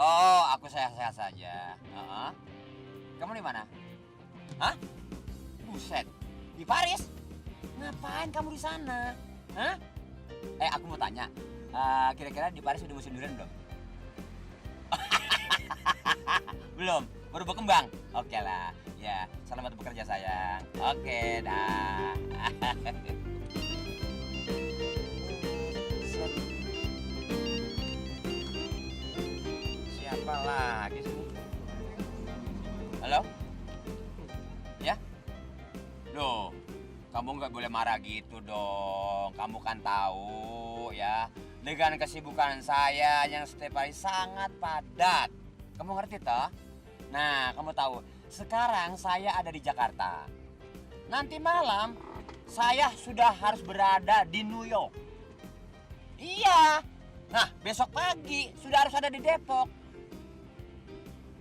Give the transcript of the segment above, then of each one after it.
Oh, aku sehat-sehat saja. Kamu di mana? Hah? Buset, di Paris? Ngapain kamu di sana? Hah? Aku mau tanya, kira-kira di Paris udah musim durian belum? Belum, baru berkembang. Oke lah, ya selamat bekerja sayang. Oke, dah. Siapa lagi sih? Halo? Ya? Loh, kamu nggak boleh marah gitu dong. Kamu kan tahu ya, dengan kesibukan saya yang setiap hari sangat padat. Kamu ngerti toh? Nah, kamu tahu, sekarang saya ada di Jakarta. Nanti malam, saya sudah harus berada di New York. Iya. Nah, besok pagi sudah harus ada di Depok.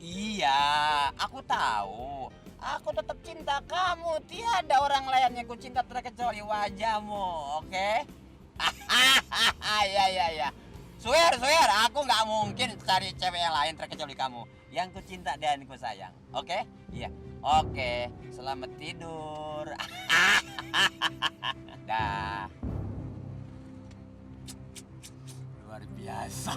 Iya, aku tahu. Aku tetap cinta kamu. Tiada orang lain yang ku cinta terkecuali wajahmu, oke? Ya. Swear, aku nggak mungkin cari cewek yang lain terkecuali kamu. Yang ku cinta dan ku sayang, oke? Iya, oke. Selamat tidur. Dah. Luar biasa.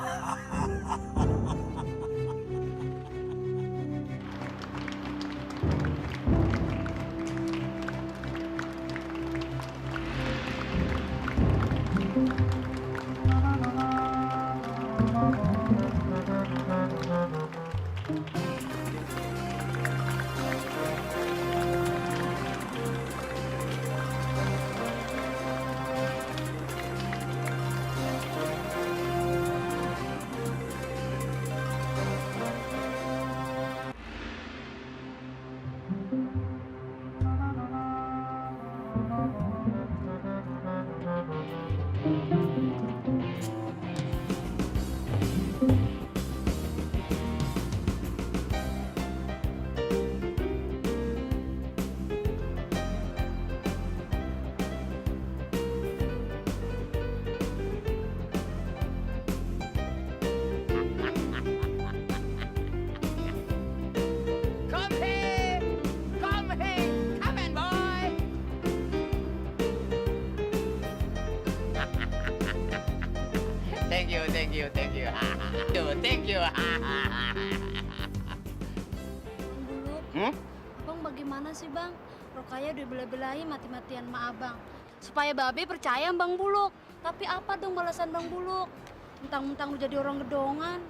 Thank you. Thank you. Bang Buluk, Abang bagaimana sih Bang? Rokaya udah bela-belain mati-matian sama Abang supaya Babe percaya Bang Buluk. Tapi apa dong balasan Bang Buluk? Mentang-mentang lu jadi orang gedongan.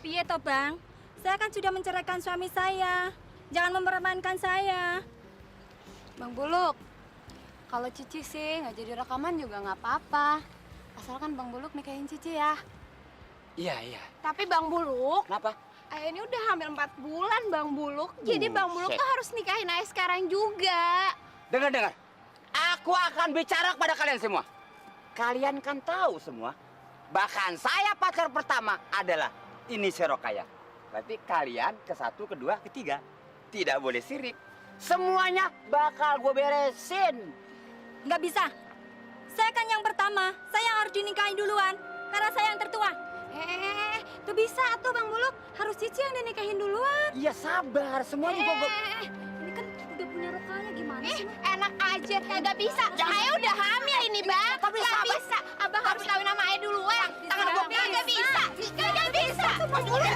Piye toh Bang? Saya kan sudah menceraikan suami saya. Jangan mempermainkan saya. Bang Buluk, kalau Cici sih nggak jadi rekaman juga nggak apa-apa. Asalkan Bang Buluk nikahin Cici ya. Iya. Tapi Bang Buluk, Kenapa? Ayah ini udah hamil 4 bulan Bang Buluk. Jadi Bang Buluk tuh harus nikahin Ayah sekarang juga. Dengar. Aku akan bicara kepada kalian semua. Kalian kan tahu semua. Bahkan saya pacar pertama adalah ini Serokaya. Berarti kalian ke satu, kedua, ketiga. Tidak boleh sirik. Semuanya bakal gue beresin. Nggak bisa. Saya kan yang pertama. Saya yang harus dinikahi duluan. Karena saya yang tertua. Tuh bisa tuh Bang Buluk. Harus Cici yang dinikahin duluan. Iya sabar, semuanya gue... Ini kan udah punya Rokaya gimana sih? Enak aja, kagak bisa. Ayah udah hamil ini Bang. Tapi nggak sabar. bisa. Abang harus kawin sama Ayah duluan. Tangan gue Kagak bisa. Kagak bisa. Bang Buluk,